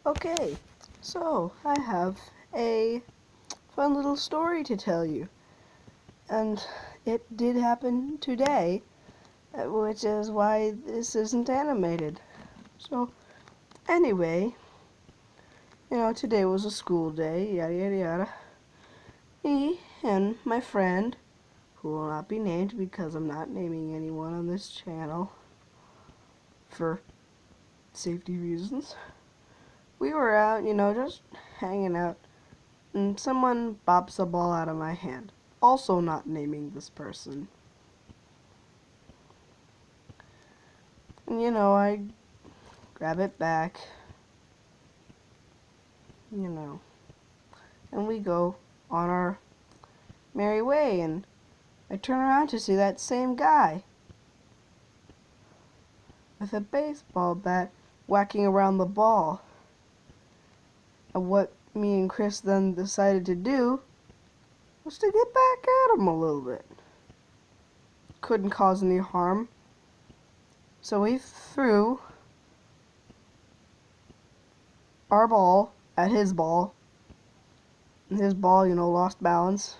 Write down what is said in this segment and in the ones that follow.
Okay, so I have a fun little story to tell you. And it did happen today, which is why this isn't animated. So, anyway, today was a school day, yada yada yada. Me and my friend, who will not be named because I'm not naming anyone on this channel for safety reasons, we were out, just hanging out, and someone bops a ball out of my hand. Also not naming this person. And I grab it back, and we go on our merry way, and I turn around to see that same guy with a baseball bat whacking around the ball. And what me and Chris then decided to do was to get back at him a little bit. Couldn't cause any harm, so we threw our ball at his ball, and his ball, lost balance.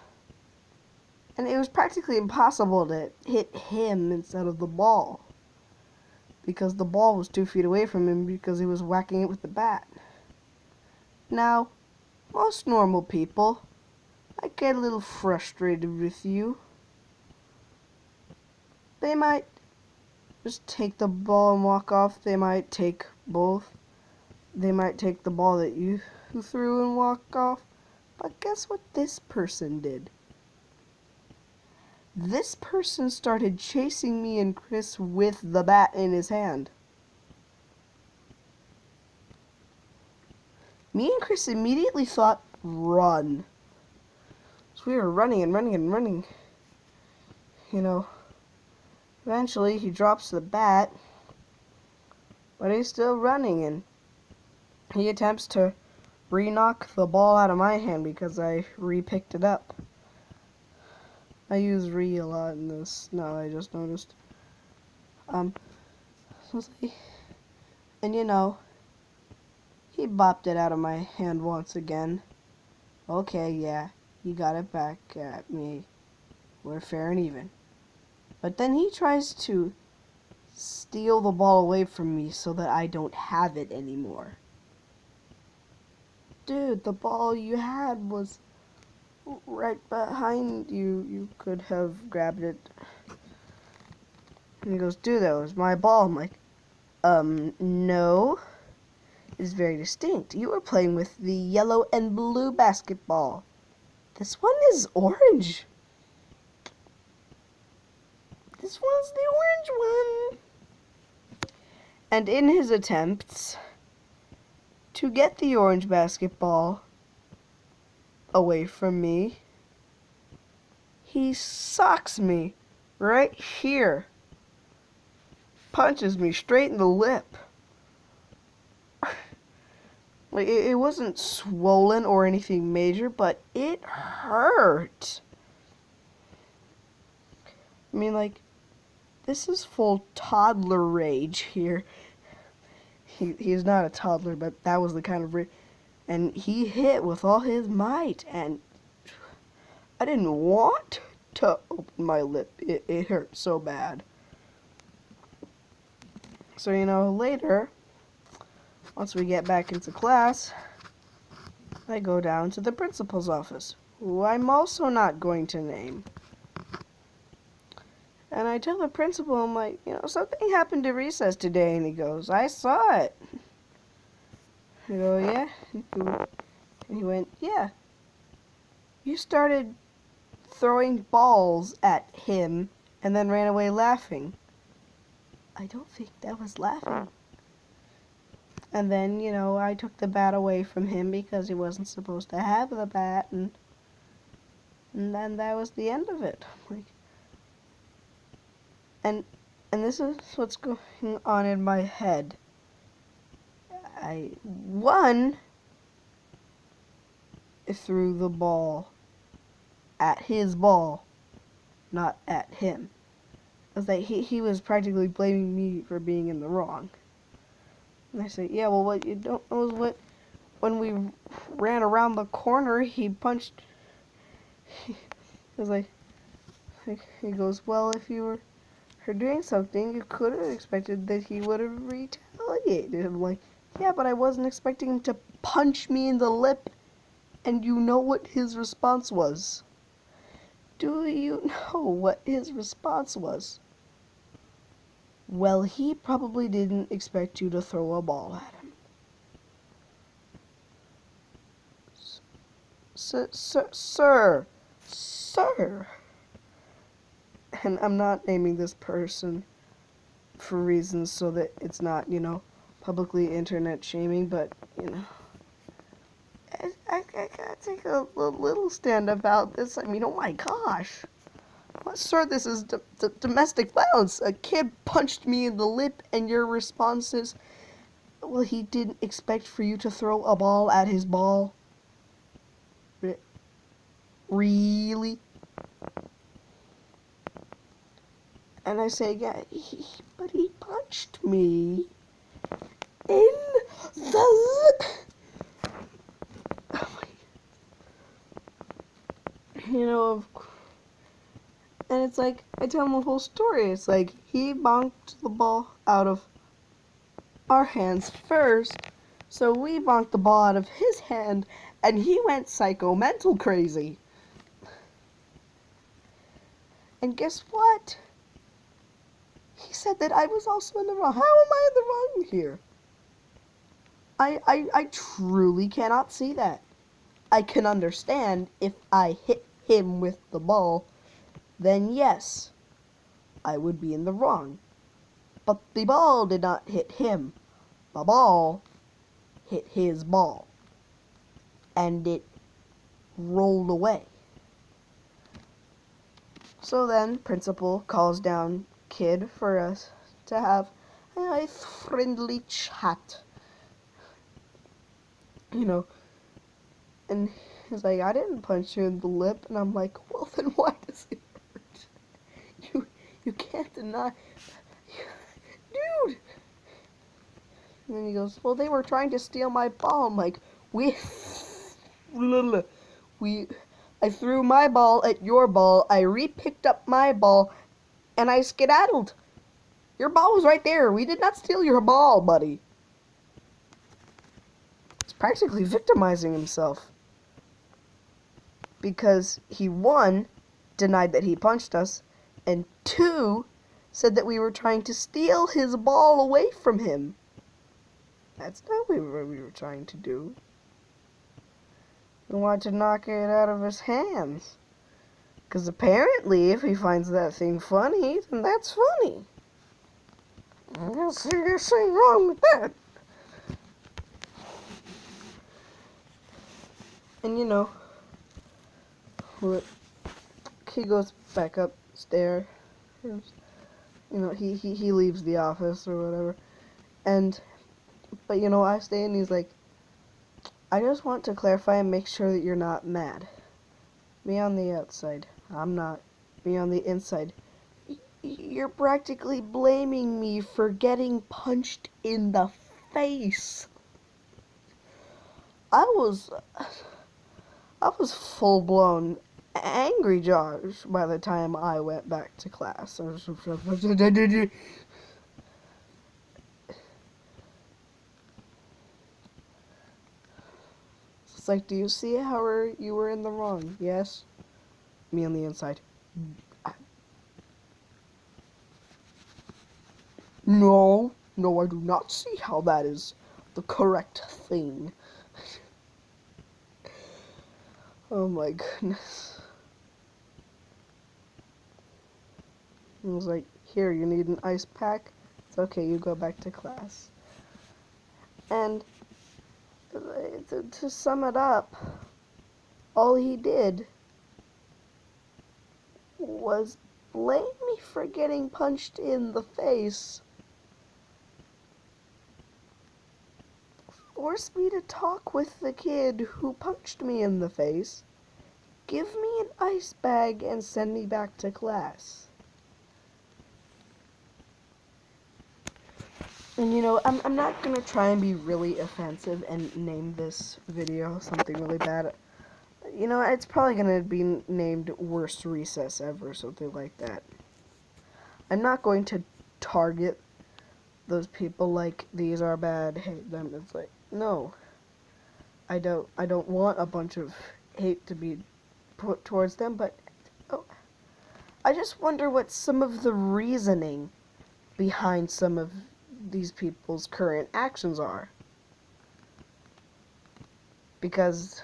And it was practically impossible to hit him instead of the ball, because the ball was 2 feet away from him because he was whacking it with the bat. Now, most normal people might get a little frustrated with you. They might just take the ball and walk off. They might take both. They might take the ball that you threw and walk off. But guess what this person did? This person started chasing me and Chris with the bat in his hand. Me and Chris immediately thought, run. So we were running and running and running. Eventually he drops the bat, but he's still running, and he attempts to re-knock the ball out of my hand because I re-picked it up. I use re a lot in this, now I just noticed. And he bopped it out of my hand once again. Okay, yeah, he got it back at me. We're fair and even. But then he tries to steal the ball away from me so that I don't have it anymore. Dude, the ball you had was right behind you. You could have grabbed it. And he goes, dude, that was my ball. I'm like, no. It's very distinct. You were playing with the yellow and blue basketball. This one is orange. This one's the orange one. And in his attempts to get the orange basketball away from me, he socks me right here. Punches me straight in the lip. Like, it wasn't swollen or anything major, but it hurt. I mean, like, this is full toddler rage here. He's not a toddler, but that was the kind of rage. And he hit with all his might, and I didn't want to open my lip. It hurt so bad. So, later, once we get back into class, I go down to the principal's office, who I'm also not going to name. And I tell the principal, I'm like, something happened to recess today. And he goes, I saw it. I go, yeah? And he went, yeah. You started throwing balls at him and then ran away laughing. I don't think that was laughing. And then, I took the bat away from him because he wasn't supposed to have the bat, and then that was the end of it. And this is what's going on in my head. I threw the ball at his ball, not at him. Because he was practically blaming me for being in the wrong. And I say, yeah, well, what you don't know is what when we ran around the corner, he punched. He was like, he goes, well, if you were doing something, you could have expected that he would have retaliated. I'm like, yeah, but I wasn't expecting him to punch me in the lip. And you know what his response was? Do you know what his response was? Well, he probably didn't expect you to throw a ball at him. Sir. And I'm not naming this person for reasons so that it's not, publicly internet shaming, but, I gotta take a little stand about this. I mean, oh my gosh. Well, sir, this is domestic violence. A kid punched me in the lip, and your response is, well, he didn't expect for you to throw a ball at his ball. Really? And I say, yeah, but he punched me in the lip. And it's like, I tell him the whole story. It's like, he bonked the ball out of our hands first, so we bonked the ball out of his hand, and he went psycho-mental crazy. And guess what? He said that I was also in the wrong. How am I in the wrong here? I truly cannot see that. I can understand if I hit him with the ball, then yes, I would be in the wrong. But the ball did not hit him. The ball hit his ball. And it rolled away. So then, principal calls down kid for us to have a friendly chat. And he's like, I didn't punch you in the lip. And I'm like, well, then why does it hurt? You can't deny. Dude! And then he goes, well, they were trying to steal my ball. I'm like, I threw my ball at your ball. I re-picked up my ball, and I skedaddled. Your ball was right there. We did not steal your ball, buddy. He's practically victimizing himself. Because he, one, denied that he punched us, and two, said that we were trying to steal his ball away from him. That's not what we were trying to do. We wanted to knock it out of his hands. Because apparently, if he finds that thing funny, then that's funny. I don't see anything wrong with that. And he goes back upstairs. He leaves the office or whatever. But I stay and he's like, I just want to clarify and make sure that you're not mad. Me on the outside. I'm not. Me on the inside. You're practically blaming me for getting punched in the face. I was full-blown angry Josh by the time I went back to class. It's like, do you see how you were in the wrong? Yes. Me on the inside. No, I do not see how that is the correct thing. Oh my goodness. I was like, here, you need an ice pack? It's okay, you go back to class. And to sum it up, all he did was blame me for getting punched in the face, force me to talk with the kid who punched me in the face, give me an ice bag, and send me back to class. And I'm not gonna try and be really offensive and name this video something really bad. It's probably gonna be named Worst Recess Ever, something like that. I'm not going to target those people like these are bad, hate them. It's like, no. I don't want a bunch of hate to be put towards them, but oh, I just wonder what some of the reasoning behind some of these people's current actions are. Because,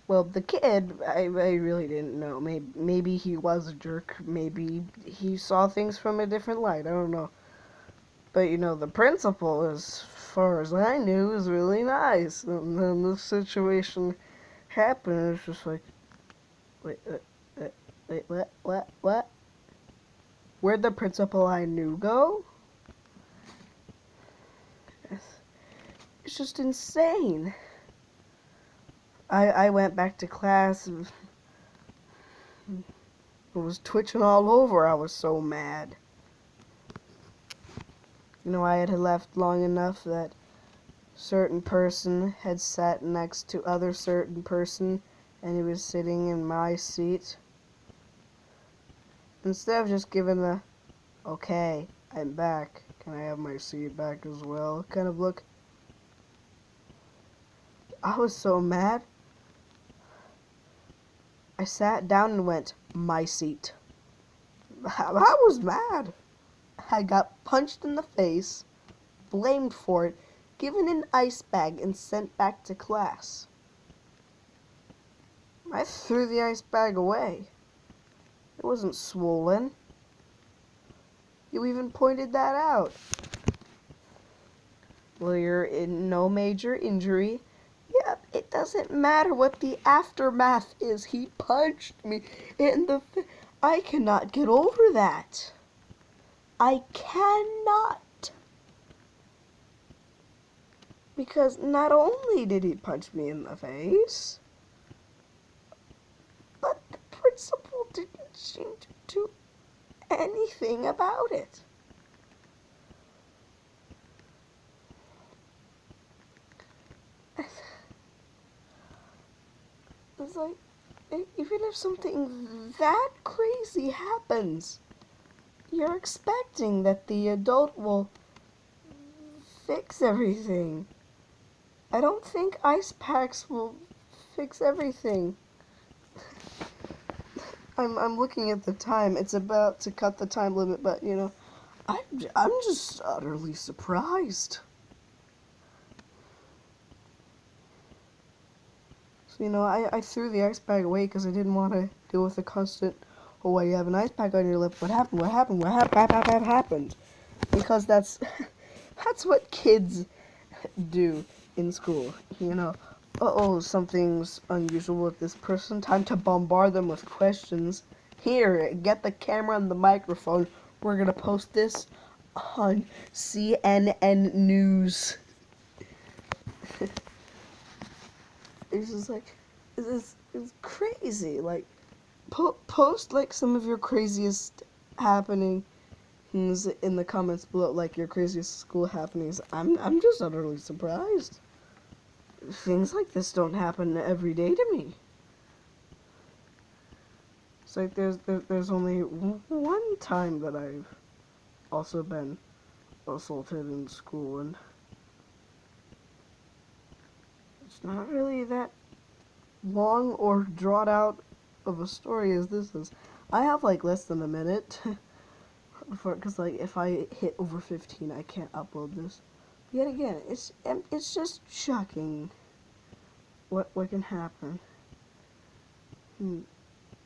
well, the kid, I really didn't know. Maybe he was a jerk. Maybe he saw things from a different light. I don't know. But, the principal, as far as I knew, was really nice. And then this situation happened. It's just like, wait, what? Where'd the principal I knew go? It's just insane. I went back to class and was twitching all over. I was so mad. I had left long enough that certain person had sat next to other certain person, and he was sitting in my seat. Instead of just giving the, okay, I'm back, can I have my seat back as well kind of look, I was so mad. I sat down and went, my seat. I was mad. I got punched in the face, blamed for it, given an ice bag, and sent back to class. I threw the ice bag away. It wasn't swollen. You even pointed that out. Well, you're in no major injury. Yeah, it doesn't matter what the aftermath is. He punched me in the face. I cannot get over that. I cannot. Because not only did he punch me in the face, but the principal didn't seem to do anything about it. It's like, even if something that crazy happens, you're expecting that the adult will fix everything. I don't think ice packs will fix everything. I'm looking at the time. It's about to cut the time limit, but I'm just utterly surprised. So I threw the ice bag away because I didn't want to deal with the constant, oh, why you have an ice pack on your lip? What happened? What happened? What happened? Because that's what kids do in school. Uh-oh, something's unusual with this person. Time to bombard them with questions. Here, get the camera and the microphone. We're gonna post this on CNN News. It's just like, it's crazy. Like, post like some of your craziest happenings in the comments below, like your craziest school happenings. I'm just utterly surprised. Things like this don't happen every day to me. It's like there's only one time that I've also been assaulted in school, and it's not really that long or drawn out of a story as this is. I have like less than a minute because like if I hit over 15 I can't upload this. Yet again, it's just shocking what can happen. And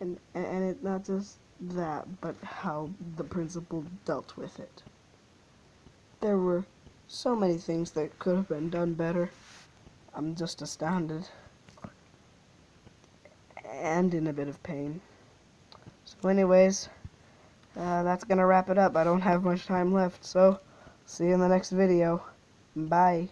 it's not just that, but how the principal dealt with it. There were so many things that could have been done better. I'm just astounded. And in a bit of pain. So anyways, that's gonna wrap it up. I don't have much time left, so see you in the next video. Bye.